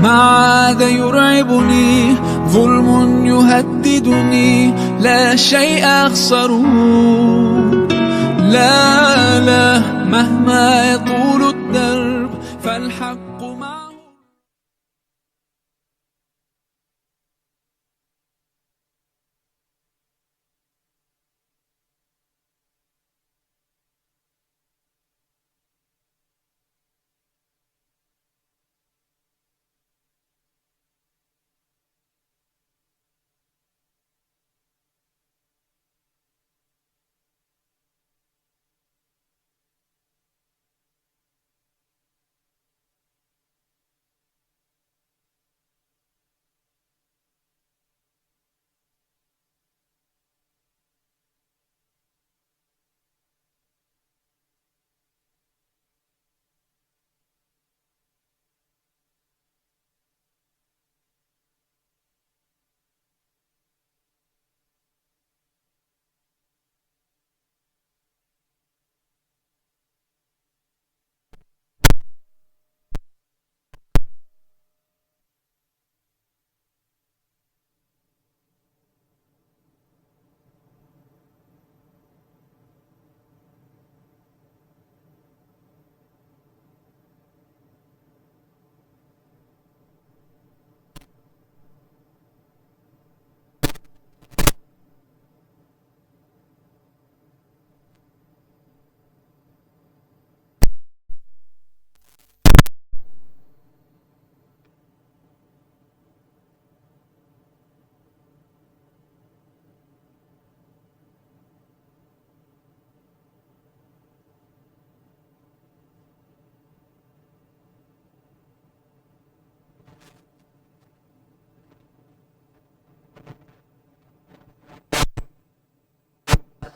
ما عاد يرعبني ظلم يهددني لا شيء أخسره لا لا مهما يطول الدرب فالحق معه.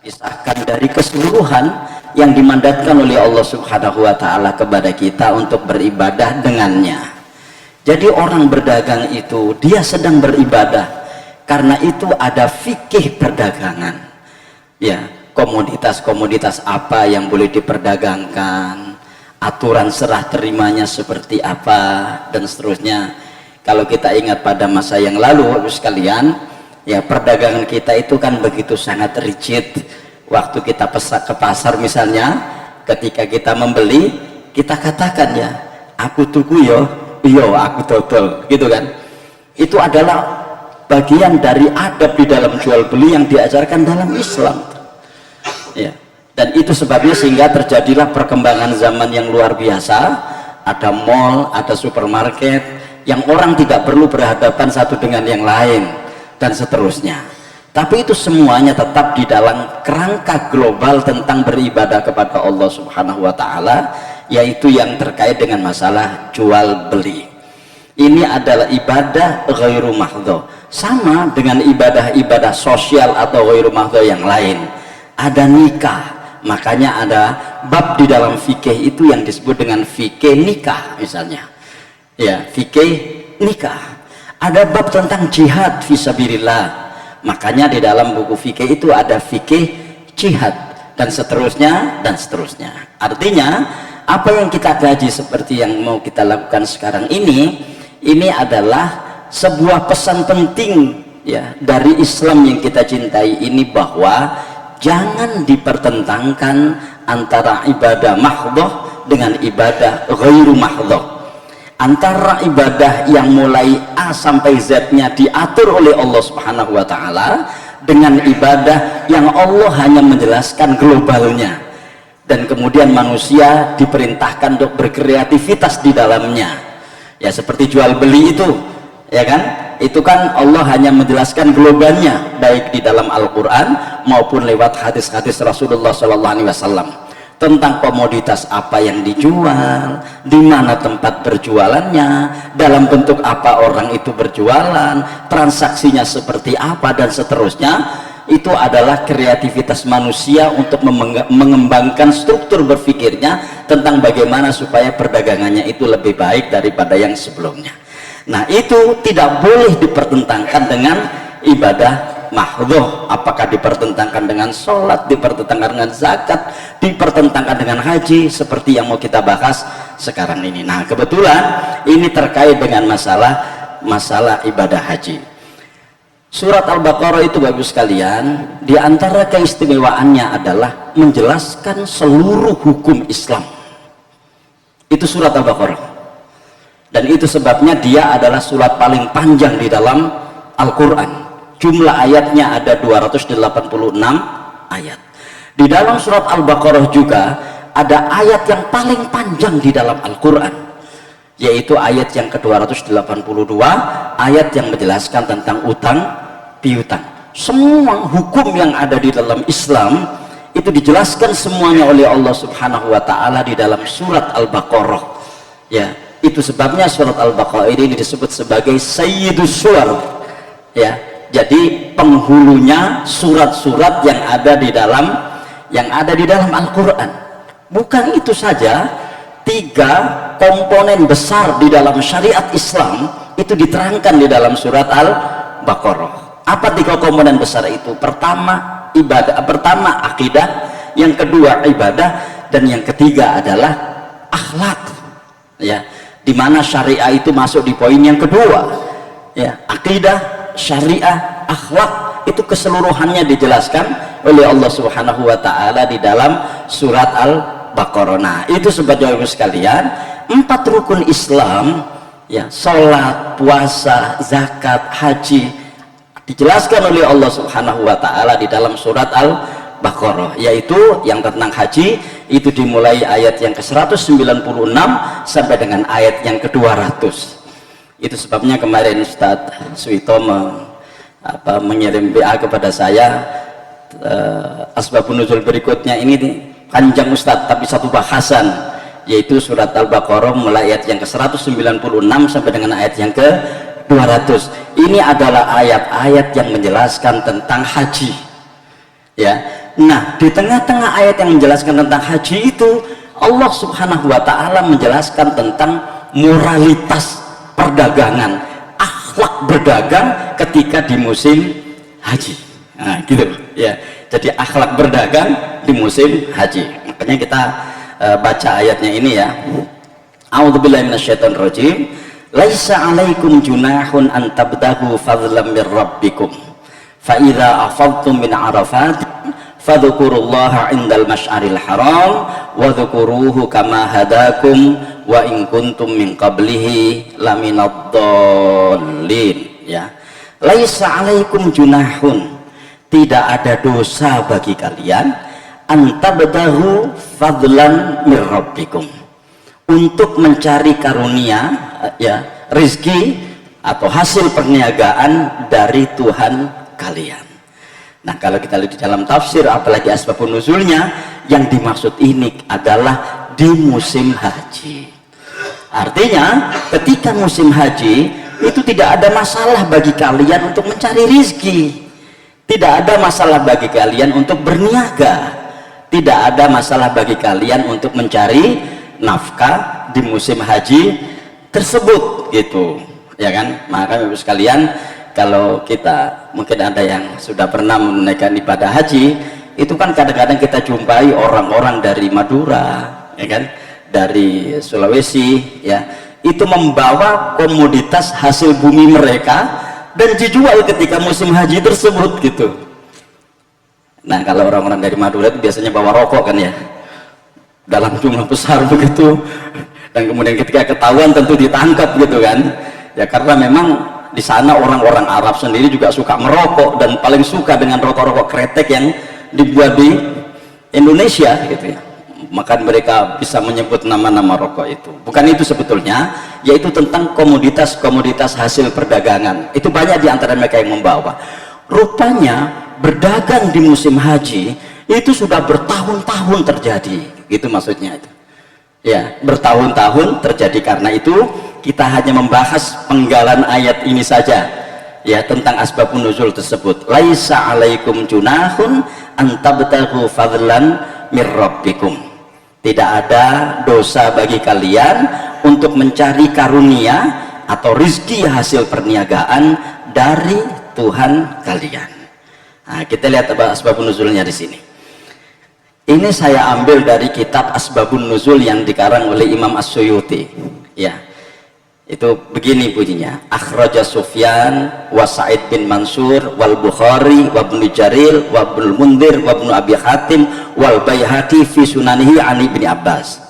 Pisahkan dari keseluruhan yang dimandatkan oleh Allah Subhanahu wa Ta'ala kepada kita untuk beribadah dengannya. Jadi orang berdagang itu dia sedang beribadah, karena itu ada fikih perdagangan, ya, komoditas-komoditas apa yang boleh diperdagangkan, aturan serah terimanya seperti apa, dan seterusnya. Kalau kita ingat pada masa yang lalu sekalian, ya, perdagangan kita itu kan begitu sangat rigid. Waktu kita ke pasar misalnya, ketika kita membeli, kita katakan, ya, aku tuku yo, iyo aku dodol, gitu kan. Itu adalah bagian dari adab di dalam jual beli yang diajarkan dalam Islam, ya. Dan itu sebabnya sehingga terjadilah perkembangan zaman yang luar biasa. Ada mall, ada supermarket yang orang tidak perlu berhadapan satu dengan yang lain, dan seterusnya. Tapi itu semuanya tetap di dalam kerangka global tentang beribadah kepada Allah Subhanahu wa Ta'ala, yaitu yang terkait dengan masalah jual beli. Ini adalah ibadah ghairu mahdho, sama dengan ibadah-ibadah sosial atau ghairu mahdho yang lain. Ada nikah, makanya ada bab di dalam fikih itu yang disebut dengan fikih nikah misalnya, ya, fikih nikah. Ada bab tentang jihad fisabilillah, makanya di dalam buku fikih itu ada fikih jihad, dan seterusnya dan seterusnya. Artinya apa yang kita kaji seperti yang mau kita lakukan sekarang ini adalah sebuah pesan penting, ya, dari Islam yang kita cintai ini, bahwa jangan dipertentangkan antara ibadah mahdhoh dengan ibadah ghairu mahdhoh, antara ibadah yang mulai A sampai Z-nya diatur oleh Allah Subhanahu wa Ta'ala dengan ibadah yang Allah hanya menjelaskan globalnya, dan kemudian manusia diperintahkan untuk berkreativitas di dalamnya, ya, seperti jual beli itu, ya kan, itu kan Allah hanya menjelaskan globalnya, baik di dalam Al-Quran maupun lewat hadis-hadis Rasulullah SAW tentang komoditas apa yang dijual, di mana tempat berjualannya, dalam bentuk apa orang itu berjualan, transaksinya seperti apa, dan seterusnya. Itu adalah kreativitas manusia untuk mengembangkan struktur berpikirnya tentang bagaimana supaya perdagangannya itu lebih baik daripada yang sebelumnya. Nah, itu tidak boleh dipertentangkan dengan ibadah mahdhah, apakah dipertentangkan dengan sholat, dipertentangkan dengan zakat, dipertentangkan dengan haji, seperti yang mau kita bahas sekarang ini. Nah, kebetulan ini terkait dengan masalah ibadah haji. Surat Al-Baqarah itu bagus sekalian, di antara keistimewaannya adalah menjelaskan seluruh hukum Islam. Itu surat Al-Baqarah, dan itu sebabnya dia adalah surat paling panjang di dalam Al-Quran. Jumlah ayatnya ada 286 ayat. Di dalam surat Al-Baqarah juga ada ayat yang paling panjang di dalam Al-Quran, yaitu ayat yang ke-282, ayat yang menjelaskan tentang utang piutang. Semua hukum yang ada di dalam Islam itu dijelaskan semuanya oleh Allah Subhanahu wa Ta'ala di dalam surat Al-Baqarah. Ya, itu sebabnya surat Al-Baqarah ini disebut sebagai Sayyidus Suwar. Ya, jadi penghulunya surat-surat yang ada di dalam Al-Quran. Bukan itu saja, 3 komponen besar di dalam syariat Islam itu diterangkan di dalam surat Al-Baqarah. Apa 3 komponen besar itu? Pertama akidah, yang kedua ibadah, dan yang ketiga adalah akhlak. Ya, dimana syariah itu masuk di poin yang kedua. Ya, akidah, syariah, akhlak itu keseluruhannya dijelaskan oleh Allah Subhanahu wa Ta'ala di dalam surat Al-Baqarah. Nah, itu sobat Ibu sekalian, 4 rukun Islam, ya, salat, puasa, zakat, haji, dijelaskan oleh Allah Subhanahu wa Ta'ala di dalam surat Al-Baqarah, yaitu yang tentang haji itu dimulai ayat yang ke-196 sampai dengan ayat yang ke-200. Itu sebabnya kemarin Ustadz Suito mengirim WA kepada saya, asbabun nuzul berikutnya ini panjang Ustadz, tapi satu bahasan, yaitu surat Al-Baqarah mulai ayat yang ke-196 sampai dengan ayat yang ke-200. Ini adalah ayat-ayat yang menjelaskan tentang haji. Ya. Nah, di tengah-tengah ayat yang menjelaskan tentang haji itu, Allah Subhanahu wa Ta'ala menjelaskan tentang moralitas perdagangan, akhlak berdagang ketika di musim haji. Nah, gitu ya. Jadi akhlak berdagang di musim haji. Makanya kita baca ayatnya ini ya. A'udzubillahi minasyaitonirrajim. Laisa 'alaikum junahun an tabtagu fadlan min rabbikum fa idza afadtum min arafat fadhkurullaha 'indal masy'aril haram wa dhkuruhu kama hadakum wa in kuntum min qablihi laminad dhallin. Ya, laisa 'alaikum junahun, tidak ada dosa bagi kalian, an tabtagu fadlan min rabbikum, untuk mencari karunia, ya, rizki atau hasil perniagaan dari Tuhan kalian. Nah, kalau kita lihat di dalam tafsir, apalagi asbabun nuzulnya, yang dimaksud ini adalah di musim haji. Artinya ketika musim haji itu tidak ada masalah bagi kalian untuk mencari rizki, tidak ada masalah bagi kalian untuk berniaga, tidak ada masalah bagi kalian untuk mencari nafkah di musim haji tersebut, gitu ya kan. Maka Bapak sekalian, kalau kita mungkin ada yang sudah pernah menunaikan ibadah haji, itu kan kadang-kadang kita jumpai orang-orang dari Madura, ya kan, dari Sulawesi, ya, itu membawa komoditas hasil bumi mereka dan dijual ketika musim haji tersebut, gitu. Nah, kalau orang-orang dari Madura itu biasanya bawa rokok kan ya, dalam jumlah besar begitu, dan kemudian ketika ketahuan tentu ditangkap, gitu kan ya, karena memang di sana orang-orang Arab sendiri juga suka merokok dan paling suka dengan rokok-rokok kretek yang dibuat di Indonesia, gitu ya. Maka mereka bisa menyebut nama-nama rokok itu. Bukan itu sebetulnya, yaitu tentang komoditas-komoditas hasil perdagangan. Itu banyak di antara mereka yang membawa. Rupanya berdagang di musim haji itu sudah bertahun-tahun terjadi, gitu maksudnya itu. Ya, bertahun-tahun terjadi. Karena itu kita hanya membahas penggalan ayat ini saja, ya, tentang asbabun nuzul tersebut. Laisa 'alaikum junahun an tabtaghu fadlan mir rabbikum. Tidak ada dosa bagi kalian untuk mencari karunia atau rizki hasil perniagaan dari Tuhan kalian. Nah, kita lihat asbabun nuzulnya di sini. Ini saya ambil dari kitab Asbabun Nuzul yang dikarang oleh Imam As-Suyuti. Ya, itu begini bunyinya: akhraja Sufyan wa Sa'id bin Mansur wal Bukhari wa Ibnu Jarir wa Ibnu Mundir wa Ibnu Abi Hatim wal Baihaqi fi sunanihi an Ibnu Abbas.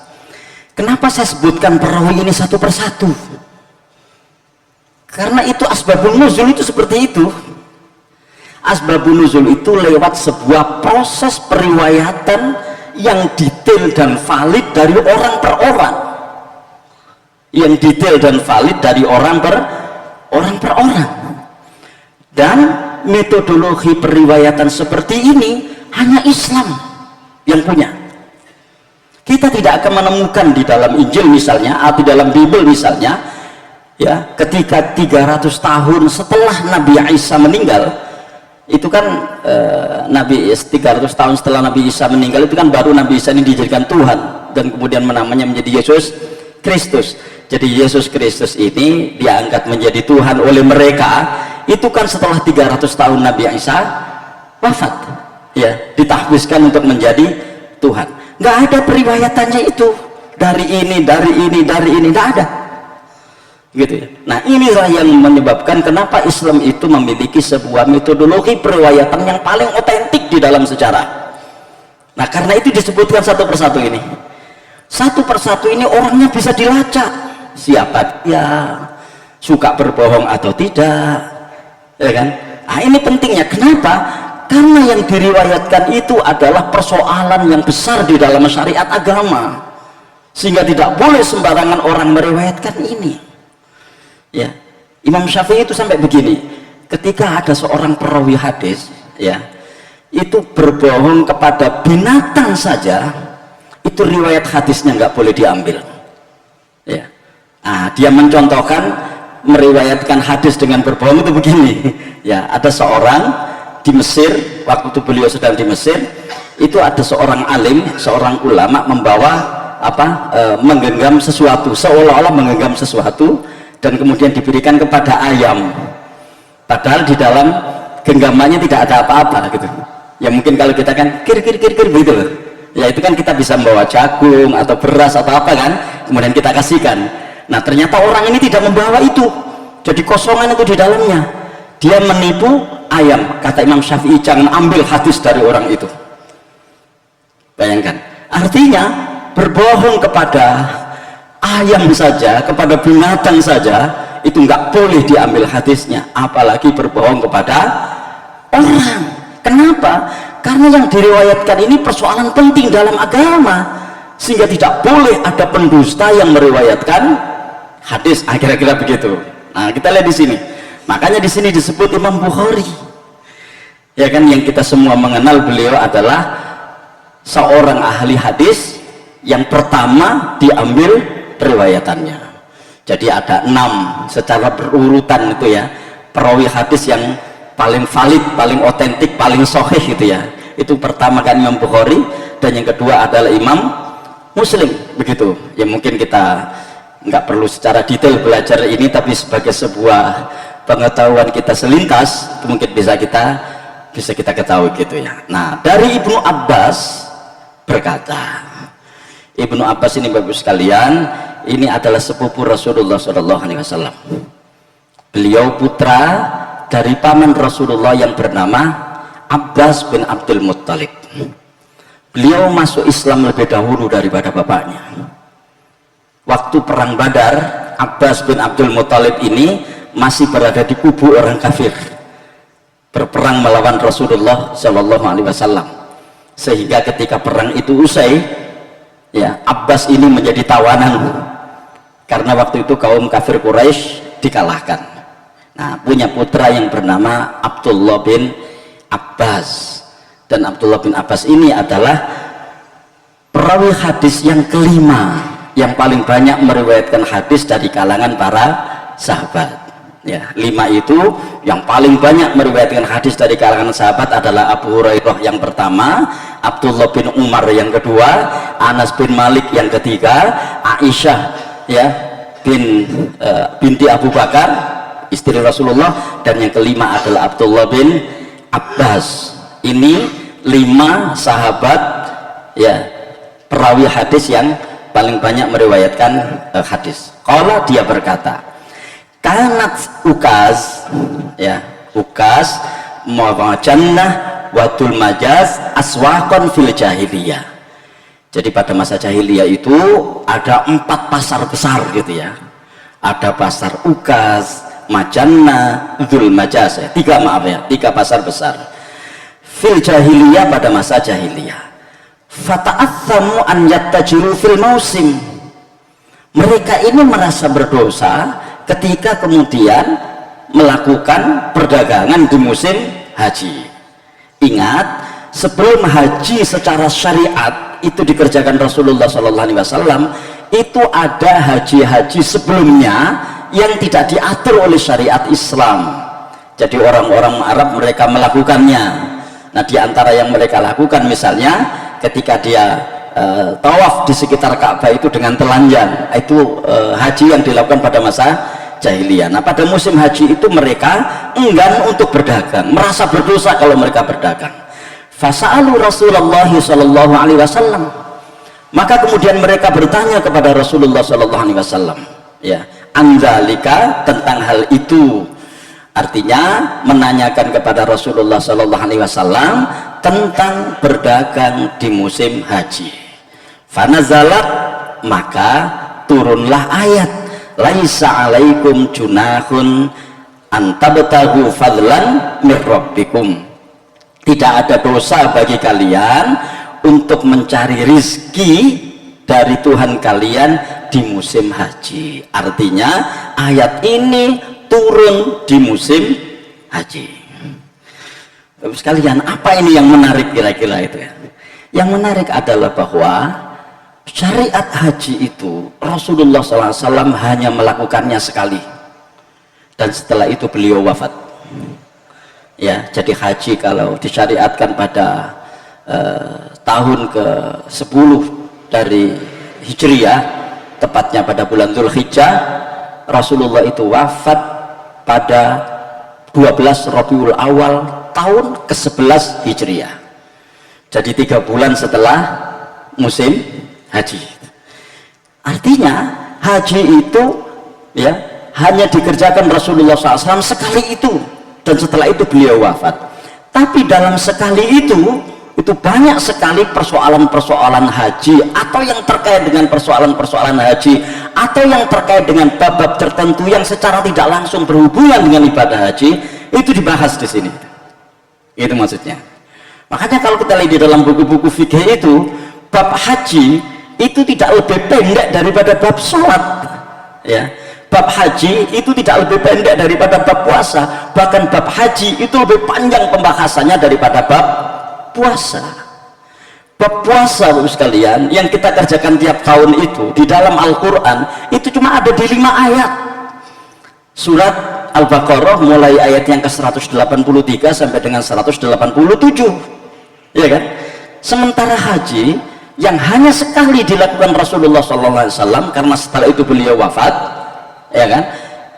Kenapa saya sebutkan perawi ini satu persatu? Karena itu asbabun nuzul itu seperti itu. Asbabun nuzul itu lewat sebuah proses periwayatan yang detail dan valid dari orang per orang. Yang detail dan valid dari orang per orang. Dan metodologi periwayatan seperti ini hanya Islam yang punya. Kita tidak akan menemukan di dalam Injil misalnya atau di dalam Bible misalnya, ya, ketika 300 tahun setelah Nabi Isa meninggal, itu kan Nabi 300 tahun setelah Nabi Isa meninggal, itu kan baru Nabi Isa ini dijadikan Tuhan dan kemudian namanya menjadi Yesus Kristus. Jadi Yesus Kristus ini diangkat menjadi Tuhan oleh mereka itu kan setelah 300 tahun Nabi Isa wafat, ya, ditahbiskan untuk menjadi Tuhan. Nggak ada periwayatannya itu dari ini, nggak ada. Gitu ya. Nah, inilah yang menyebabkan kenapa Islam itu memiliki sebuah metodologi periwayatan yang paling otentik di dalam sejarah. Nah, karena itu disebutkan satu persatu ini. Satu persatu ini orangnya bisa dilacak. Siapa dia, suka berbohong atau tidak, ya kan? Nah, ini pentingnya. Kenapa? Karena yang diriwayatkan itu adalah persoalan yang besar di dalam syariat agama, sehingga tidak boleh sembarangan orang meriwayatkan ini. Ya, Imam Syafi'i itu sampai begini, ketika ada seorang perawi hadis, ya, itu berbohong kepada binatang saja, itu riwayat hadisnya nggak boleh diambil. Ya, nah, dia mencontohkan meriwayatkan hadis dengan berbohong itu begini. Ya, ada seorang di Mesir, waktu itu beliau sedang di Mesir, itu ada seorang alim, seorang ulama membawa menggenggam sesuatu, seolah-olah menggenggam sesuatu, dan kemudian diberikan kepada ayam, padahal di dalam genggamannya tidak ada apa-apa gitu. Ya mungkin kalau kita kan kir begitu loh. Ya itu kan kita bisa membawa jagung atau beras atau apa kan, kemudian kita kasihkan. Nah, ternyata orang ini tidak membawa itu, jadi kosongan itu di dalamnya. Dia menipu ayam. Kata Imam Syafi'i, jangan ambil hadis dari orang itu. Bayangkan, artinya berbohong kepada ayam saja, kepada binatang saja, itu nggak boleh diambil hadisnya, apalagi berbohong kepada orang. Kenapa? Karena yang diriwayatkan ini persoalan penting dalam agama, sehingga tidak boleh ada pendusta yang meriwayatkan hadis. Kira-kira begitu. Nah, kita lihat di sini. Makanya di sini disebut Imam Bukhari, ya kan, yang kita semua mengenal beliau adalah seorang ahli hadis yang pertama diambil periwayatannya. Jadi ada 6 secara berurutan itu ya, perawi hadis yang paling valid, paling otentik, paling sahih itu ya. Itu pertama kan Imam Bukhari, dan yang kedua adalah Imam Muslim, begitu. Ya mungkin kita nggak perlu secara detail belajar ini, tapi sebagai sebuah pengetahuan kita selintas, itu mungkin bisa kita ketahui gitu ya. Nah, dari Ibnu Abbas berkata, Ibnu Abbas ini bagus sekalian, ini adalah sepupu Rasulullah SAW. Beliau putra dari paman Rasulullah yang bernama Abbas bin Abdul Muttalib. Beliau masuk Islam lebih dahulu daripada bapaknya. Waktu perang Badar, Abbas bin Abdul Muttalib ini masih berada di kubu orang kafir, berperang melawan Rasulullah SAW. Sehingga ketika perang itu usai, ya, Abbas ini menjadi tawanan karena waktu itu kaum kafir Quraisy dikalahkan. Nah, punya putra yang bernama Abdullah bin Abbas, dan Abdullah bin Abbas ini adalah perawi hadis yang kelima yang paling banyak meriwayatkan hadis dari kalangan para sahabat. Ya, 5 itu yang paling banyak meriwayatkan hadis dari kalangan sahabat adalah Abu Hurairah yang pertama, Abdullah bin Umar yang kedua, Anas bin Malik yang ketiga, Aisyah ya binti Abu Bakar istri Rasulullah, dan yang kelima adalah Abdullah bin Abbas. Ini 5 sahabat ya perawi hadis yang paling banyak meriwayatkan hadis. Qala, dia berkata, kanat Ukaz, ya Ukaz mawajannah watul majaz aswaqan fil jahiliyah. Jadi pada masa jahiliyah itu ada 4 pasar besar gitu ya. Ada pasar Ukaz, Majannah, Dzul Majaz, 3 pasar besar fil jahiliyah pada masa jahiliyah. Fata'athamu an yattajiru fil mausim. Mereka ini merasa berdosa ketika kemudian melakukan perdagangan di musim haji. Ingat, sebelum haji secara syariat itu dikerjakan Rasulullah SAW, itu ada haji-haji sebelumnya yang tidak diatur oleh syariat Islam. Jadi orang-orang Arab mereka melakukannya. Nah, di antara yang mereka lakukan misalnya ketika dia tawaf di sekitar Ka'bah itu dengan telanjang, itu haji yang dilakukan pada masa jahiliyah. Nah, pada musim haji itu mereka enggan untuk berdagang, merasa berdosa kalau mereka berdagang. Fasa'alu Rasulullah sallallahu alaihi wasallam. Maka kemudian mereka bertanya kepada Rasulullah sallallahu alaihi wasallam, ya, anzalika, tentang hal itu. Artinya menanyakan kepada Rasulullah sallallahu alaihi wasallam tentang berdagang di musim haji. Fanazalat, maka turunlah ayat, laisa alaikum junahun antabtagu fadlan mir rabbikum. Tidak ada dosa bagi kalian untuk mencari rizki dari Tuhan kalian di musim haji. Artinya ayat ini turun di musim haji. Bapak sekalian, apa ini yang menarik kira-kira itu ya? Yang menarik adalah bahwa syariat haji itu Rasulullah SAW hanya melakukannya sekali, dan setelah itu beliau wafat. Ya, jadi haji kalau disyariatkan pada tahun ke-10 dari Hijriah, tepatnya pada bulan Dzulhijjah, Rasulullah itu wafat pada 12 Rabiul Awal tahun ke-11 Hijriah. Jadi 3 bulan setelah musim haji. Artinya haji itu ya hanya dikerjakan Rasulullah SAW sekali itu, dan setelah itu beliau wafat. Tapi dalam sekali itu banyak sekali persoalan-persoalan haji, atau yang terkait dengan persoalan-persoalan haji, atau yang terkait dengan bab-bab tertentu yang secara tidak langsung berhubungan dengan ibadah haji, itu dibahas di sini. Itu maksudnya. Makanya kalau kita lihat di dalam buku-buku fikih itu, bab haji itu tidak lebih pendek daripada bab sholat. Ya, bab haji itu tidak lebih pendek daripada bab puasa. Bahkan bab haji itu lebih panjang pembahasannya daripada bab puasa. Bab puasa, Bapak sekalian, yang kita kerjakan tiap tahun itu di dalam Al-Quran itu cuma ada di 5 ayat. Surat Al-Baqarah mulai ayat yang ke-183 sampai dengan 187, ya kan? Sementara haji yang hanya sekali dilakukan Rasulullah SAW, karena setelah itu beliau wafat, ya kan?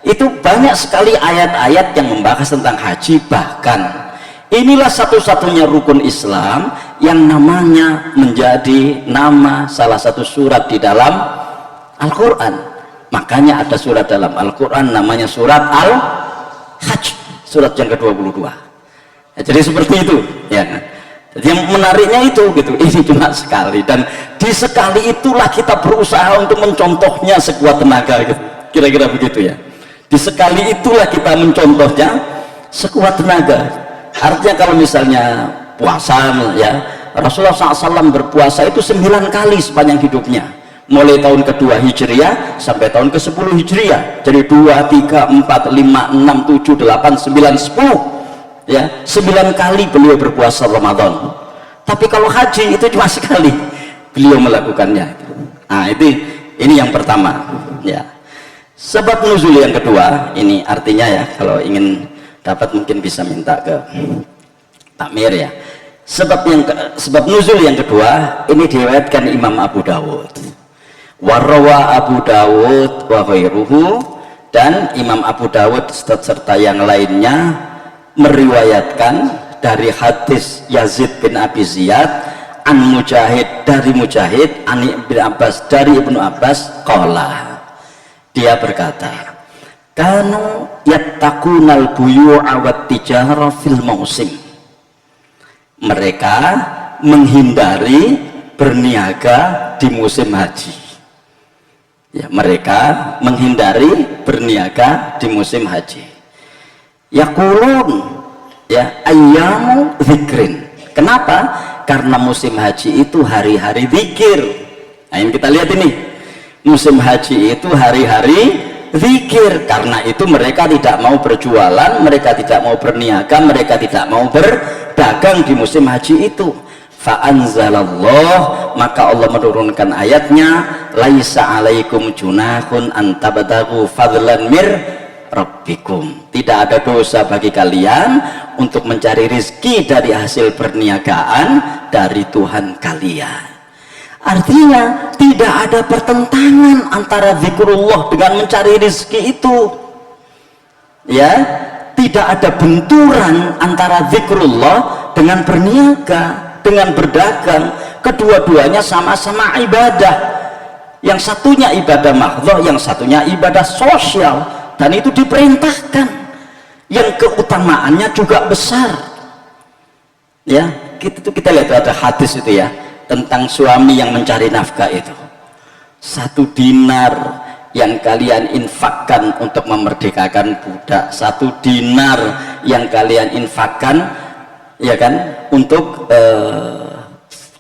Itu banyak sekali ayat-ayat yang membahas tentang haji. Bahkan inilah satu-satunya rukun Islam yang namanya menjadi nama salah satu surat di dalam Al-Quran. Makanya ada surat dalam Al-Quran namanya surat Al-Hajj, surat yang ke-22. Ya, jadi seperti itu, ya kan? Jadi yang menariknya itu gitu, ini cuma sekali, dan di sekali itulah kita berusaha untuk mencontohnya sekuat tenaga gitu. Kira-kira begitu ya. Di sekali itulah kita mencontohnya sekuat tenaga. Artinya kalau misalnya puasa ya, Rasulullah SAW berpuasa itu 9 kali sepanjang hidupnya, mulai tahun ke-2 Hijriah sampai tahun ke-10 Hijriah. Jadi 2, 3, 4, 5, 6, 7, 8, 9, 10 ya, 9 kali beliau berpuasa Ramadan. Tapi kalau haji itu cuma sekali beliau melakukannya. Nah, ini yang pertama ya. Sebab nuzul yang kedua ini artinya ya, kalau ingin dapat mungkin bisa minta ke takmir ya. Sebab nuzul yang kedua ini diriwayatkan Imam Abu Dawud. Warawa Abu Dawud wa ghairuhu, dan Imam Abu Dawud serta yang lainnya meriwayatkan dari hadis Yazid bin Abi Ziyad an Mujahid dari Mujahid an Ibnu Abbas dari Ibnu Abbas qala, dia berkata, kanu yattaqunal buyu'a wat tijara fil mausim, mereka menghindari berniaga di musim haji. Ya, mereka menghindari berniaga di musim haji. Yaqulun, ya, ayyamu dzikrin. Kenapa? Karena musim haji itu hari-hari zikir. Nah, ini kita lihat ini. Musim haji itu hari-hari zikir. Karena itu mereka tidak mau berjualan, mereka tidak mau berniaga, mereka tidak mau berdagang di musim haji itu. Fa'anzalallah, maka Allah menurunkan ayatnya, laisa alaikum junahun antabatahu fadlan mir rabbikum, tidak ada dosa bagi kalian untuk mencari rezeki dari hasil perniagaan dari Tuhan kalian. Artinya tidak ada pertentangan antara zikrullah dengan mencari rezeki itu, ya, tidak ada benturan antara zikrullah dengan berniaga, dengan berdagang. Kedua-duanya sama-sama ibadah, yang satunya ibadah mahdhah, yang satunya ibadah sosial, dan itu diperintahkan, yang keutamaannya juga besar. Ya, kita lihat ada hadis itu ya, tentang suami yang mencari nafkah itu. 1 dinar yang kalian infakkan untuk memerdekakan budak, 1 dinar yang kalian infakkan, ya kan, untuk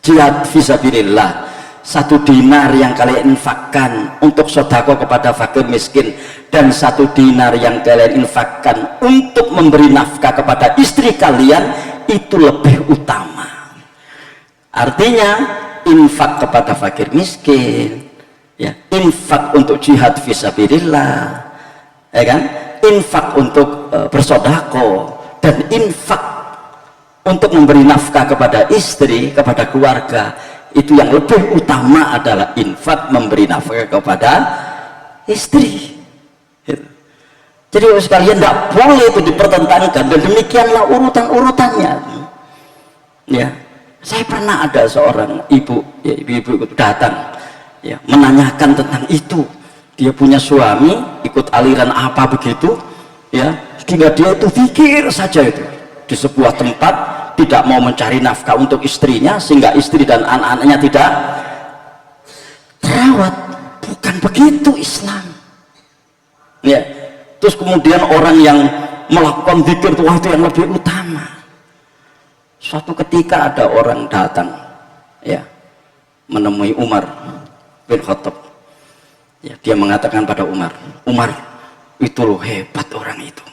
jihad fisabilillah, 1 dinar yang kalian infakkan untuk sedekah kepada fakir miskin, dan 1 dinar yang kalian infakkan untuk memberi nafkah kepada istri kalian, itu lebih utama. Artinya infak kepada fakir miskin, ya, infak untuk jihad fisabilillah, ya kan, infak untuk bersedekah, dan infak untuk memberi nafkah kepada istri, kepada keluarga, itu yang lebih utama adalah infak memberi nafkah kepada istri. Jadi sekalian tidak boleh itu dipertentangkan, dan demikianlah urutan-urutannya. Ya, saya pernah ada seorang ibu, ya, ibu-ibu itu datang, ya, menanyakan tentang itu. Dia punya suami ikut aliran apa begitu, ya, sehingga dia itu pikir saja itu di sebuah tempat, tidak mau mencari nafkah untuk istrinya, sehingga istri dan anak-anaknya tidak terawat. Bukan begitu Islam, ya. Terus kemudian orang yang melakukan zikir itu yang lebih utama. Suatu ketika ada orang datang, ya, menemui Umar bin Khattab, ya, dia mengatakan pada Umar, Umar, itu loh hebat orang itu,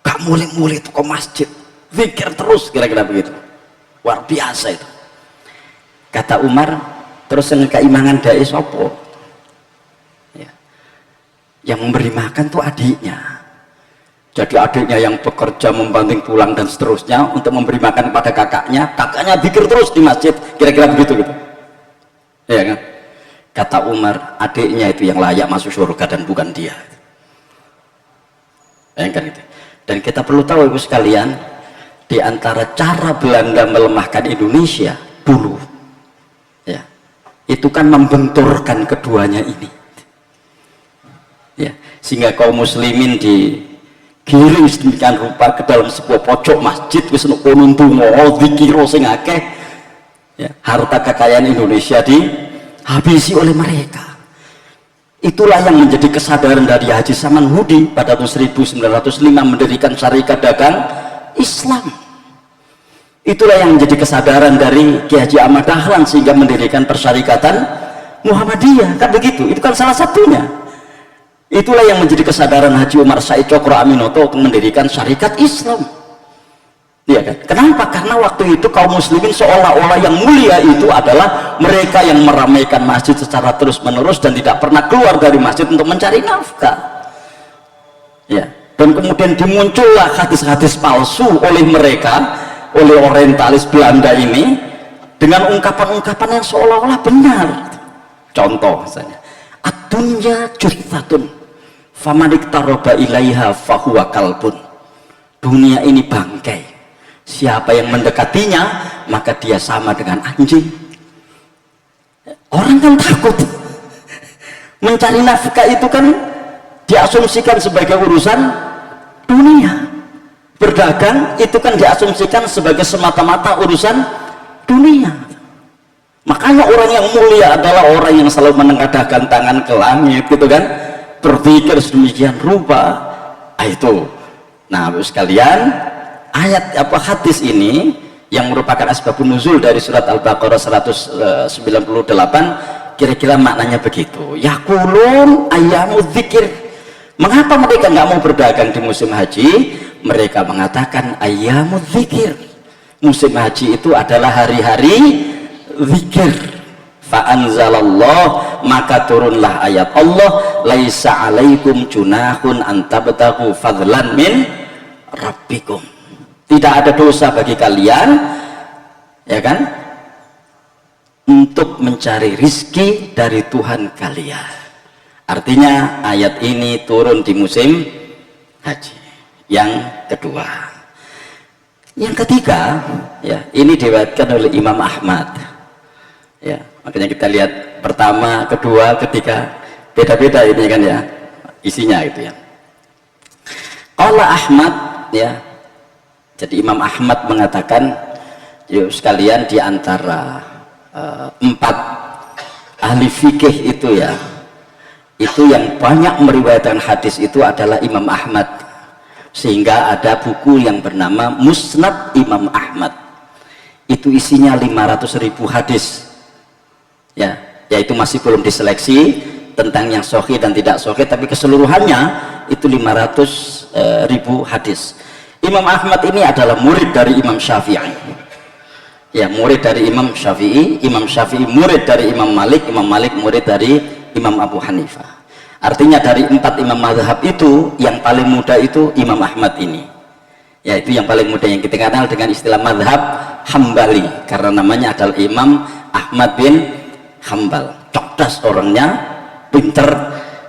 gak mulai-mulai itu ke masjid, zikir terus, kira-kira begitu, luar biasa itu. Kata Umar, terus yang keimangan dai sopo, ya, yang memberi makan tuh adiknya. Jadi adiknya yang bekerja membanting tulang dan seterusnya untuk memberi makan pada kakaknya, kakaknya zikir terus di masjid, kira-kira begitu gitu, ya kan? Kata Umar, adiknya itu yang layak masuk surga dan bukan dia, ya kan itu. Dan kita perlu tahu ibu sekalian, di antara cara Belanda melemahkan Indonesia dulu, ya, itu kan membenturkan keduanya ini, ya, sehingga kaum muslimin digiring sedemikian rupa ke dalam sebuah pojok masjid, wis kono ndonga zikir sing akeh, ya, harta kekayaan Indonesia dihabisi oleh mereka. Itulah yang menjadi kesadaran dari Haji Saman Hudi pada tahun 1905 mendirikan Syarikat Dagang Islam. Itulah yang menjadi kesadaran dari Ki Haji Ahmad Dahlan sehingga mendirikan Persyarikatan Muhammadiyah, kan begitu. Itu kan salah satunya. Itulah yang menjadi kesadaran Haji Umar Said Cokro Aminoto untuk mendirikan Syarikat Islam. Ya kan? Kenapa? Karena waktu itu kaum muslimin seolah-olah yang mulia itu adalah mereka yang meramaikan masjid secara terus-menerus dan tidak pernah keluar dari masjid untuk mencari nafkah. Ya. Dan kemudian dimuncullah hadis-hadis palsu oleh mereka, oleh orientalis Belanda ini, dengan ungkapan-ungkapan yang seolah-olah benar. Contoh misalnya, ad-dunya juthatun famanik taroba ilaiha fahuwa kalbun. Dunia ini bangkai, Siapa yang mendekatinya maka dia sama dengan anjing. Orang kan takut. Mencari nafkah itu kan diasumsikan sebagai urusan dunia. Berdagang itu kan diasumsikan sebagai semata-mata urusan dunia. Makanya orang yang mulia adalah orang yang selalu menengadahkan tangan ke langit gitu kan, berpikir sedemikian rupa. Itu nah sekalian, ayat apa hadis ini yang merupakan asbabun nuzul dari surat Al-Baqarah 198, kira-kira maknanya begitu. Yaqulun ayyamudz dzikr. Mengapa mereka nggak mau berdagang di musim haji? Mereka mengatakan ayyamudz dzikr. Musim haji itu adalah hari-hari zikir. Fa'anzalallah, maka turunlah ayat Allah, laisa alaikum junahun antabtahu fadlan min rabbikum. Tidak ada dosa bagi kalian, ya kan, untuk mencari rizki dari Tuhan kalian. Artinya ayat ini turun di musim haji. Yang kedua, yang ketiga, ya ini diriwayatkan oleh Imam Ahmad. Ya, makanya kita lihat pertama, kedua, ketiga, beda-beda ini kan ya isinya itu ya. Qala Ahmad, ya. Jadi Imam Ahmad mengatakan, yuk sekalian di antara 4 ahli fikih itu ya, itu yang banyak meriwayatkan hadis itu adalah Imam Ahmad, sehingga ada buku yang bernama Musnad Imam Ahmad. Itu isinya 500.000 hadis. Ya, yaitu masih belum diseleksi tentang yang sahih dan tidak sahih, tapi keseluruhannya itu 500.000 hadis. Imam Ahmad ini adalah murid dari Imam Syafi'i. Ya, murid dari Imam Syafi'i, Imam Syafi'i murid dari Imam Malik, Imam Malik murid dari Imam Abu Hanifah. Artinya dari 4 imam mazhab itu yang paling muda itu Imam Ahmad ini. Ya, itu yang paling muda, yang kita kenal dengan istilah mazhab Hambali, karena namanya adalah Imam Ahmad bin Hambal. Cerdas orangnya, pinter,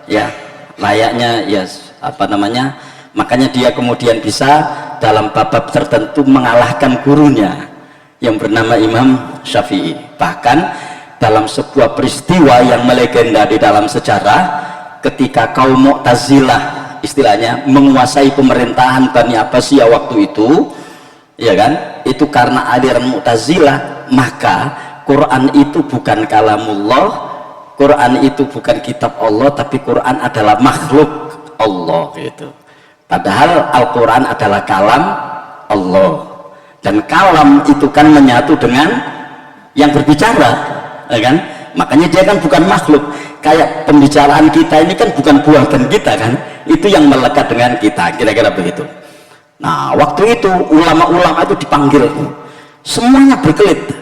ya, layaknya ya apa namanya, makanya dia kemudian bisa dalam bab-bab tertentu mengalahkan gurunya yang bernama Imam Syafi'i. Bahkan dalam sebuah peristiwa yang melegenda di dalam sejarah, ketika kaum Mu'tazilah istilahnya menguasai pemerintahan Bani Abbasiyah waktu itu, ya kan, itu karena aliran Mu'tazilah, maka Quran itu bukan kalamullah, Quran itu bukan kitab Allah, tapi Quran adalah makhluk Allah gitu. Padahal Al-Quran adalah kalam Allah, dan kalam itu kan menyatu dengan yang berbicara, ya kan? Makanya dia kan bukan makhluk. Kayak pembicaraan kita ini kan bukan buatan kita kan, itu yang melekat dengan kita, kira-kira begitu. Nah, waktu itu ulama-ulama itu dipanggil, semuanya berkelit.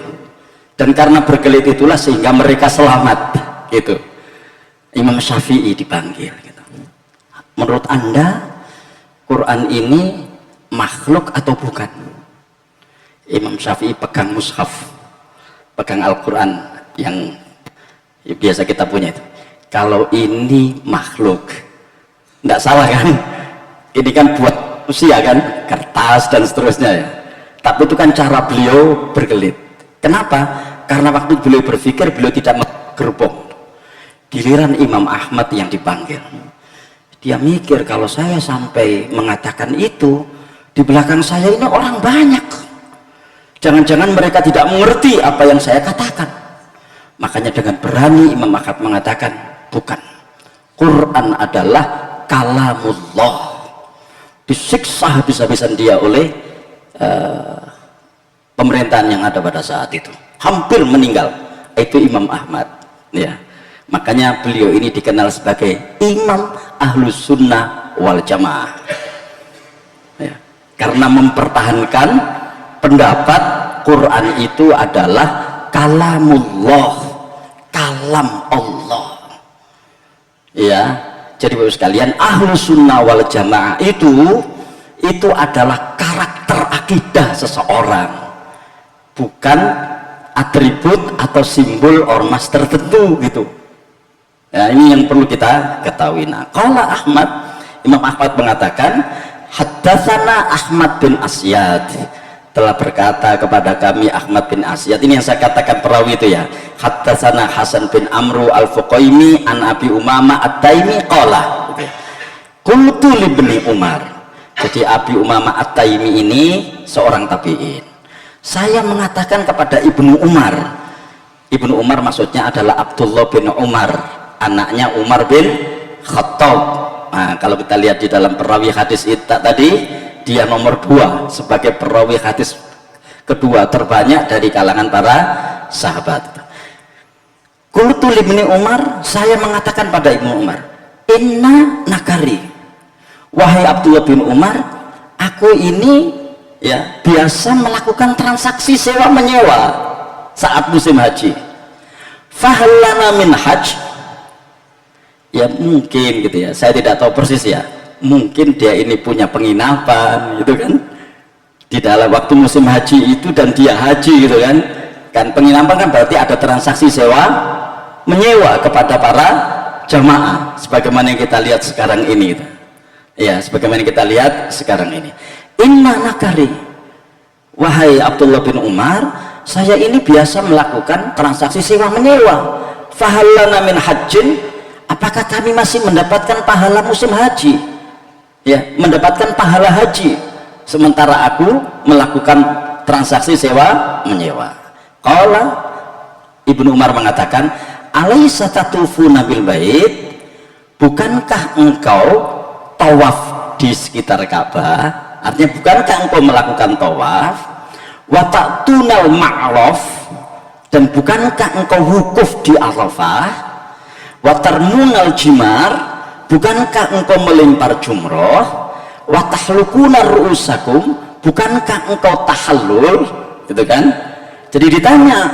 Dan karena berkelit itulah sehingga mereka selamat gitu. Imam Syafi'i dipanggil gitu. Menurut Anda Quran ini makhluk atau bukan? Imam Syafi'i pegang mushaf, pegang Al-Quran yang biasa kita punya itu. Kalau ini makhluk, tidak salah kan? Ini kan buat usia kan, kertas dan seterusnya ya. Tapi itu kan cara beliau berkelit. Kenapa? Karena waktu beliau berpikir, beliau tidak menggerbong. Giliran Imam Ahmad yang dipanggil, dia mikir, kalau saya sampai mengatakan itu, di belakang saya ini orang banyak, jangan-jangan mereka tidak mengerti apa yang saya katakan. Makanya dengan berani Imam Ahmad mengatakan, bukan, Quran adalah kalamullah. Disiksa habis-habisan dia oleh pemerintahan yang ada pada saat itu, hampir meninggal. Itu Imam Ahmad ya. Makanya beliau ini dikenal sebagai Imam Ahlus Sunnah wal Jamaah ya. Karena mempertahankan pendapat Quran itu adalah kalamullah, kalam Allah ya. Jadi Bapak sekalian, Ahlus Sunnah wal Jamaah itu adalah karakter akidah seseorang, bukan atribut atau simbol ormas tertentu gitu. Ya, ini yang perlu kita ketahui. Nah, qala Ahmad, Imam Ahmad mengatakan, haddatsana Ahmad bin Asyad telah berkata kepada kami Ahmad bin Asyad, ini yang saya katakan perawi itu ya, haddatsana Hasan bin Amru al-Fuqaimi an Abi Umamah at-Taimi qala, qultu li ibni Umar. Jadi Abi Umamah at-Taimi ini seorang tabi'in. Saya mengatakan kepada Ibnu Umar. Ibnu Umar maksudnya adalah Abdullah bin Umar, anaknya Umar bin Khattab. Nah, kalau kita lihat di dalam perawi hadis itu tadi, dia nomor 2 sebagai perawi hadis kedua terbanyak dari kalangan para sahabat. Qultu li ibni Umar, saya mengatakan pada Ibnu Umar, inna nakari, wahai Abdullah bin Umar, aku ini ya biasa melakukan transaksi sewa menyewa saat musim haji. Fahallana min hajj, ya mungkin gitu ya, saya tidak tahu persis ya, mungkin dia ini punya penginapan gitu kan di dalam waktu musim haji itu, dan dia haji gitu kan. Penginapan kan berarti ada transaksi sewa menyewa kepada para jamaah sebagaimana yang kita lihat sekarang ini gitu. Ya, sebagaimana kita lihat sekarang ini. Inna nakari, wahai Abdullah bin Umar, saya ini biasa melakukan transaksi sewa menyewa. Fahallana min hajjin, apakah kami masih mendapatkan pahala musim haji? Ya, mendapatkan pahala haji sementara aku melakukan transaksi sewa menyewa. Qala, Ibnu Umar mengatakan, alaisa tatufuna bil bait, bukankah engkau tawaf di sekitar Ka'bah? Artinya bukankah engkau melakukan tawaf? Wa ta'tunal ma'raf, dan bukankah engkau wukuf di Arafah? Wa tarmunal jimar, bukankah engkau melempar jumroh? Wa tahlukuna ru'usakum, bukankah engkau tahallul? Gitu kan? Jadi ditanya,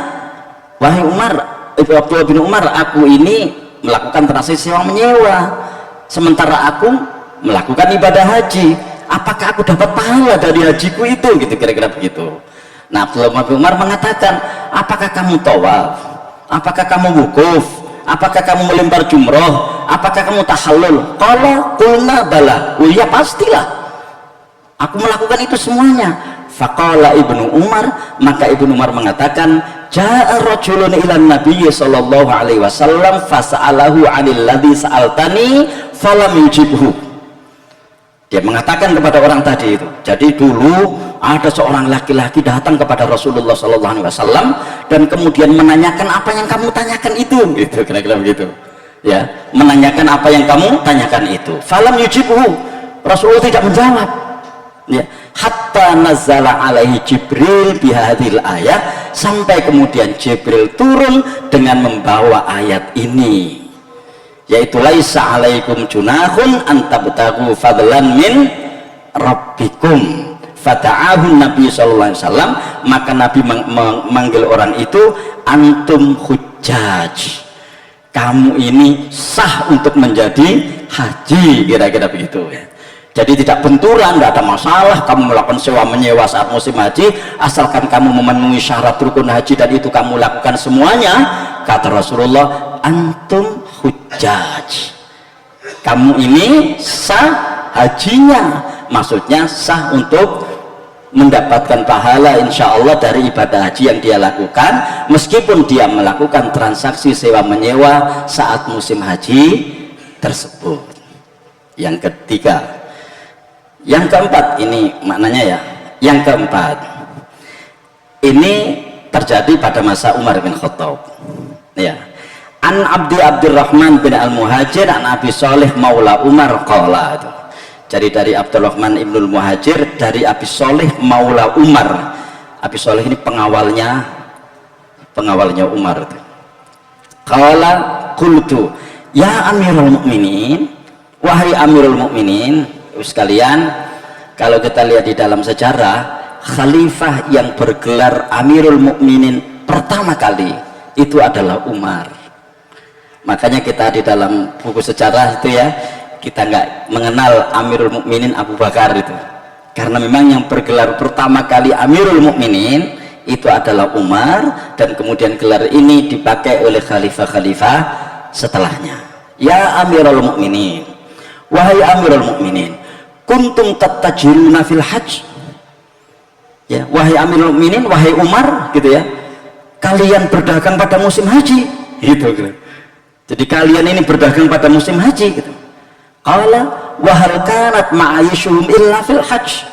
wahai Umar, Abdullah bin Umar, aku ini melakukan transaksi sewa menyewa sementara aku melakukan ibadah haji, apakah aku dapat pahala dari hajiku itu? Gitu, kira-kira begitu. Nah, Abdullah bin Umar mengatakan, apakah kamu tawaf? Apakah kamu wukuf? Apakah kamu melempar jumroh? Apakah kamu tahallul? Qala qulna bala, oh iya pastilah aku melakukan itu semuanya. Faqala Ibnu Umar, maka Ibnu Umar mengatakan, ja'a rajulun ilan nabiyyi sallallahu alaihi wasallam fasa'alahu 'anil ladzi sa'altani falam yujibhu. Dia mengatakan kepada orang tadi itu, jadi dulu ada seorang laki-laki datang kepada Rasulullah sallallahu alaihi wasallam dan kemudian menanyakan apa yang kamu tanyakan itu, gitu, kira-kira begitu. Ya, menanyakan apa yang kamu tanyakan itu. Falam yujibhu, Rasulullah tidak menjawab. Ya, hatta nazala alaihi Jibril bihadil ayat, sampai kemudian Jibril turun dengan membawa ayat ini, yaitu laisa alaikum junahun antabtagu fadlan min rabbikum. Fata'ahun Nabi sallallahu alaihi wasallam, maka Nabi memanggil orang itu antum hujjaj, kamu ini sah untuk menjadi haji, kira-kira begitu ya. Jadi tidak benturan, tidak ada masalah kamu melakukan sewa menyewa saat musim haji, asalkan kamu memenuhi syarat rukun haji dan itu kamu lakukan semuanya. Kata Rasulullah, antum hujjaj, kamu ini sah hajinya, maksudnya sah untuk mendapatkan pahala insya Allah dari ibadah haji yang dia lakukan, meskipun dia melakukan transaksi sewa menyewa saat musim haji tersebut. Yang ketiga, yang keempat, ini maknanya ya, yang keempat ini terjadi pada masa Umar bin Khattab ya. An Abdurrahman bin Al-Muhajir an Abi Shalih maula Umar qala, itu jadi dari Abdurrahman ibnul Muhajir dari Abi Shalih maula Umar. Abi Shalih ini pengawalnya Umar itu. Qala qultu ya Amirul Mukminin, wahai Amirul Mukminin sekalian, kalau kita lihat di dalam sejarah, khalifah yang bergelar Amirul Mukminin pertama kali itu adalah Umar. Makanya kita di dalam buku sejarah itu ya, kita nggak mengenal Amirul Mukminin Abu Bakar itu, karena memang yang bergelar pertama kali Amirul Mukminin itu adalah Umar, dan kemudian gelar ini dipakai oleh khalifah-khalifah setelahnya. Ya Amirul Mukminin, wahai Amirul Mukminin, kuntum tattajiruna fil hajj, Ya, wahai Amirul Mukminin, wahai Umar, gitu ya, kalian berdagang pada musim haji, gitu. Jadi kalian ini berdagang pada musim haji, gitu. Qala wa hal kanat ma'aishuhum illa fil hajj.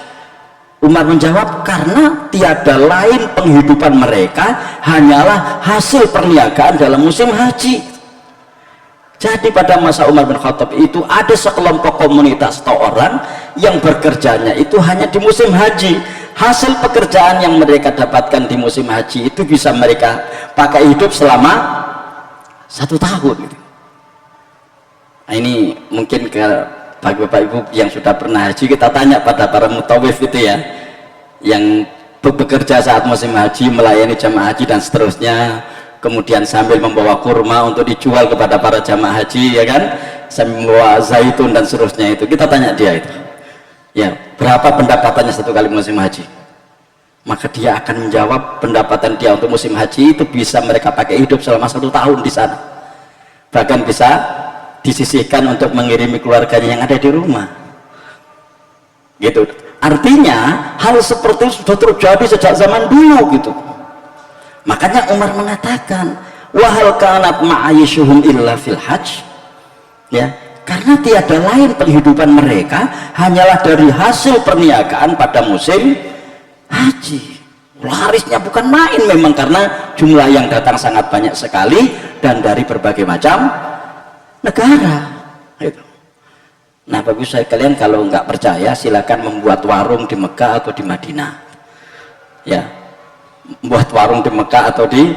Umar menjawab, karena tiada lain penghidupan mereka hanyalah hasil perniagaan dalam musim haji. Jadi pada masa Umar bin Khattab itu ada sekelompok komunitas atau orang yang bekerjanya itu hanya di musim haji. Hasil pekerjaan yang mereka dapatkan di musim haji itu bisa mereka pakai hidup selama 1 tahun. Nah, ini mungkin ke bagi bapak ibu yang sudah pernah haji, kita tanya pada para mutawif itu ya, yang bekerja saat musim haji, melayani jamaah haji dan seterusnya, kemudian sambil membawa kurma untuk dijual kepada para jamaah haji, ya kan, sambil membawa zaitun dan seterusnya, itu kita tanya dia itu, ya, berapa pendapatannya 1 kali musim haji? Maka dia akan menjawab pendapatan dia untuk musim haji itu bisa mereka pakai hidup selama 1 tahun di sana, bahkan bisa disisihkan untuk mengirimi keluarganya yang ada di rumah, gitu. Artinya hal seperti itu sudah terjadi sejak zaman dulu, gitu. Makanya Umar mengatakan, wahal kanat ma'ayishuhum illa fil hajj, ya, karena tiada lain penghidupan mereka hanyalah dari hasil perniagaan pada musim haji. Larisnya bukan main memang, karena jumlah yang datang sangat banyak sekali dan dari berbagai macam negara, gitu. Nah, bagus sekalian, kalau nggak percaya silakan membuat warung di Mekah atau di Madinah, ya, membuat warung di Mekah atau di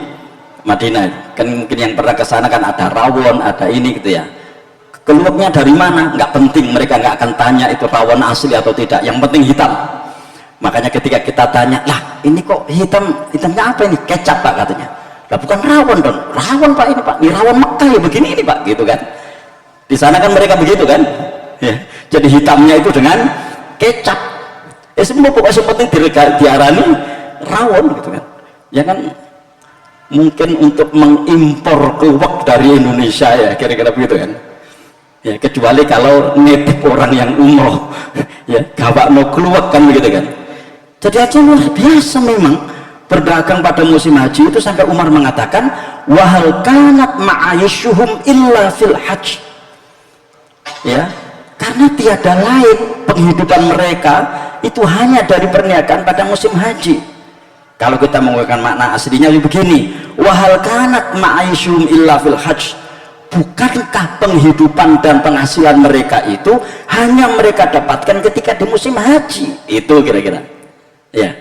Madinah. Kan mungkin yang pernah ke sana kan ada rawon, ada ini, gitu ya. Keluaknya dari mana nggak penting, mereka nggak akan tanya itu rawon asli atau tidak, yang penting hitam. Makanya ketika kita tanya, lah ini kok hitam, hitamnya apa ini? Kecap pak, katanya. Lah bukan rawon dong, rawon pak, ini pak, ini rawon Mekah ya, begini ini pak, gitu kan. Di sana kan mereka begitu kan, ya. Jadi hitamnya itu dengan kecap. Semua pokoknya penting diarani rawon, gitu kan. Ya kan, mungkin untuk mengimpor keluak dari Indonesia ya, kira-kira begitu kan. Ya, kecuali kalau nitip orang yang umroh, ya, gawak no keluak kan, begitu kan. Jadi aja luar biasa memang berdagang pada musim haji itu, sampai Umar mengatakan wahal kanat ma'ayishuhum illa fil hajj, ya, karena tiada lain penghidupan mereka itu hanya dari perniagaan pada musim haji. Kalau kita menggunakan makna aslinya begini, wahal kanat ma'ayishuhum illa fil hajj, bukankah penghidupan dan penghasilan mereka itu hanya mereka dapatkan ketika di musim haji? Itu kira-kira, ya.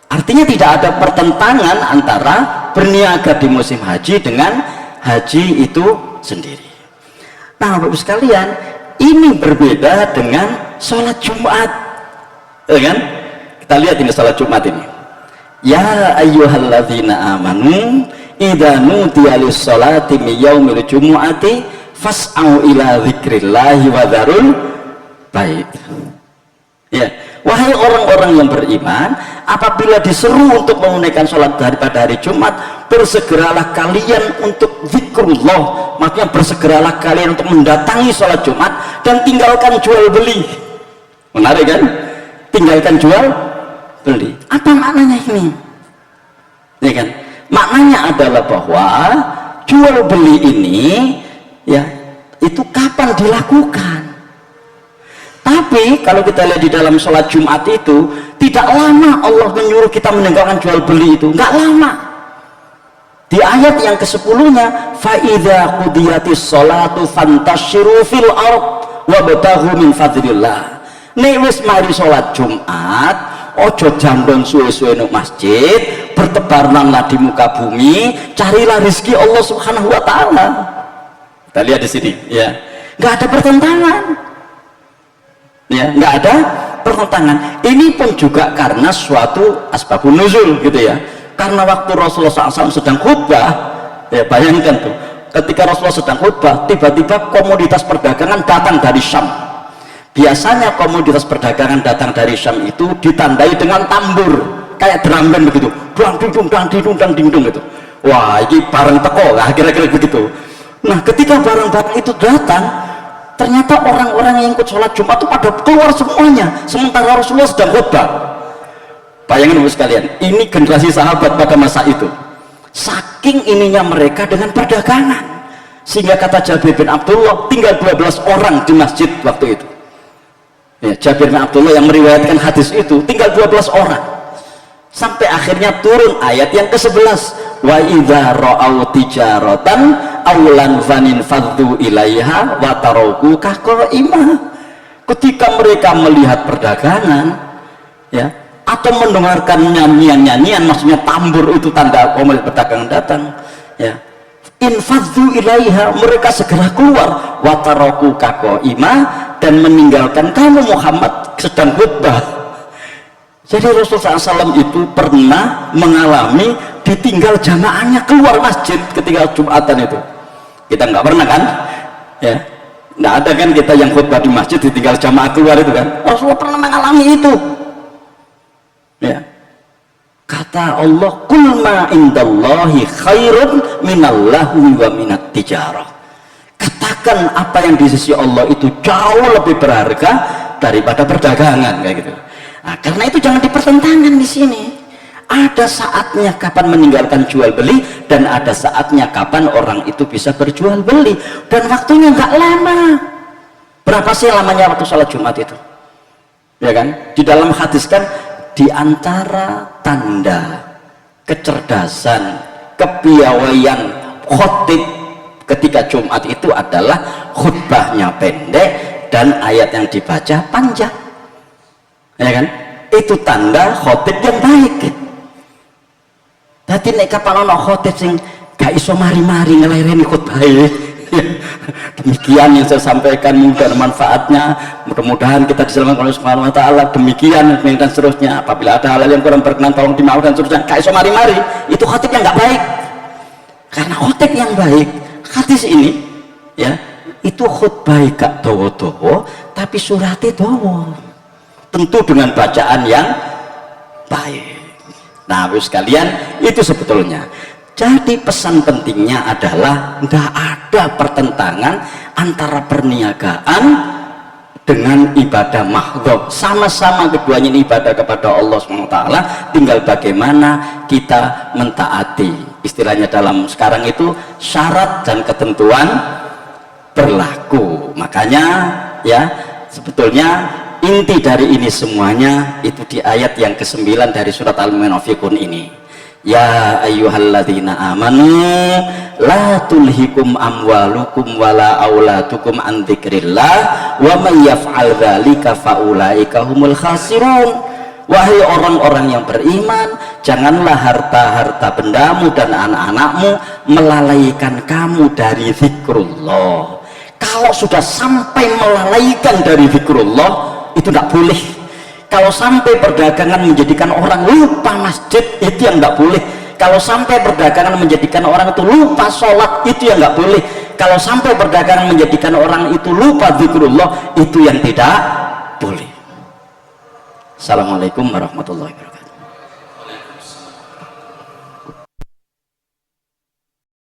Artinya tidak ada pertentangan antara berniaga di musim haji dengan haji itu sendiri. Nah, Bapak sekalian, ini berbeda dengan sholat Jumat, ya kan? Kita lihat ini sholat Jumat ini. Ya ayyuhalladzina amanu idza nudiya lis-sholati min yaumil jumu'ati fas'au ila dzikrillahi wa dzarul bait. Ya, wahai orang-orang yang beriman, apabila diseru untuk menunaikan sholat pada hari Jumat, bersegeralah kalian untuk zikrullah, maksudnya bersegeralah kalian untuk mendatangi sholat Jumat dan tinggalkan jual beli. Menarik kan? Tinggalkan jual beli. Apa maknanya ini? Ya kan? Maknanya adalah bahwa jual beli ini, ya, itu kapan dilakukan? Tapi kalau kita lihat di dalam sholat Jumat itu, tidak lama Allah menyuruh kita meninggalkan jual beli itu, nggak lama. Di ayat yang ke-10-nya, فَإِذَا قُضِيَتِ الصَّلَاةُ فَانْتَشِرُوا فِي الْأَرْضِ وَابْتَغُوا مِنْ فَضْلِ اللَّهِ. Nek wis mari sholat Jumat, ojo jambon suwe-suwe nang masjid, bertebaranlah di muka bumi, carilah rezeki Allah Subhanahu wa taala. Kita lihat di sini, ya. Nggak ada pertentangan. Ya, nggak ada pertentangan. Ini pun juga karena suatu asbabun nuzul, gitu ya. Karena waktu Rasulullah SAW sedang khutbah, ya, bayangkan tuh, ketika Rasulullah sedang khutbah, tiba-tiba komoditas perdagangan datang dari Syam. Biasanya komoditas perdagangan datang dari Syam itu ditandai dengan tambur, kayak drum band begitu, dang dindung dang dindung dang dindung gitu. Wah, ini barang teko lah, kira-kira begitu. Nah, ketika barang-barang itu datang, ternyata orang-orang yang ikut sholat Jumat itu pada keluar semuanya, sementara Rasulullah sedang khutbah. Bayangkan Bapak sekalian, ini generasi sahabat pada masa itu. Saking ininya mereka dengan perdagangan, sehingga kata Jabir bin Abdullah tinggal 12 orang di masjid waktu itu. Ya, Jabir bin Abdullah yang meriwayatkan hadis itu tinggal 12 orang. Sampai akhirnya turun ayat yang ke-11, wa idza ra'au tijaratan aulan fanin faddu ilaiha wa taruku kaqaimah. Ketika mereka melihat perdagangan, ya, atau mendengarkan nyanyian-nyanyian, maksudnya tambur itu tanda pemilik perdagangan datang, ya, infadzu ilaiha, mereka segera keluar, wataroku kaqaimah, dan meninggalkan kamu Muhammad sedang khutbah. Jadi Rasulullah SAW itu pernah mengalami ditinggal jamaahnya keluar masjid ketika Jumatan itu. Kita nggak pernah kan, ya, nggak ada kan kita yang khutbah di masjid ditinggal jamaah keluar itu kan. Rasulullah pernah mengalami itu. Ya. Kata Allah, kul ma indallahi khairun minallahu wa minat tijarah. Katakan apa yang di sisi Allah itu jauh lebih berharga daripada perdagangan, kayak gitu. Nah, karena itu jangan dipertentangkan di sini. Ada saatnya kapan meninggalkan jual beli, dan ada saatnya kapan orang itu bisa berjual beli, dan waktunya nggak lama. Berapa sih lamanya waktu sholat Jumat itu? Ya kan? Di dalam hadis kan, di antara tanda kecerdasan, kepiawaian khotib ketika Jumat itu adalah khutbahnya pendek dan ayat yang dibaca panjang, ya kan? Itu tanda khotib yang baik. Tadi nek kapan ono khotib sing gak iso mari-mari ngelereni khutbah. Demikian yang saya sampaikan, mudah manfaatnya, mudah-mudahan kita diselamatkan oleh Subhanahu wa taala. Demikian dan seterusnya. Apabila ada hal yang kurang berkenan tolong dimaafkan dan seterusnya. Gak iso mari-mari, itu khotib yang gak baik. Karena khotib yang baik, hadis ini, ya, itu khutbah gak dawa-dawa tapi surate dawa, tentu dengan bacaan yang baik. Nah, Bapak sekalian, itu sebetulnya. Jadi pesan pentingnya adalah tidak ada pertentangan antara perniagaan dengan ibadah mahdhah. Sama-sama keduanya ini ibadah kepada Allah SWT, tinggal bagaimana kita mentaati. Istilahnya dalam sekarang itu syarat dan ketentuan berlaku. Makanya ya, sebetulnya inti dari ini semuanya itu di ayat yang ke-9 dari surat Al-Munafiqun ini. Ya ayyuhalladzina amanu la tulhikum amwalukum wala auladukum an dzikrillah wa may yaf'al dzalika faulaika humul khasirun. Wahai orang-orang yang beriman, janganlah harta-harta bendamu dan anak-anakmu melalaikan kamu dari zikrullah. Kalau sudah sampai melalaikan dari zikrullah, itu tidak boleh. Kalau sampai perdagangan menjadikan orang lupa masjid, itu yang nggak boleh. Kalau sampai perdagangan menjadikan orang itu lupa sholat, itu yang nggak boleh. Kalau sampai perdagangan menjadikan orang itu lupa zikrullah, itu yang tidak boleh. Assalamualaikum warahmatullahi wabarakatuh.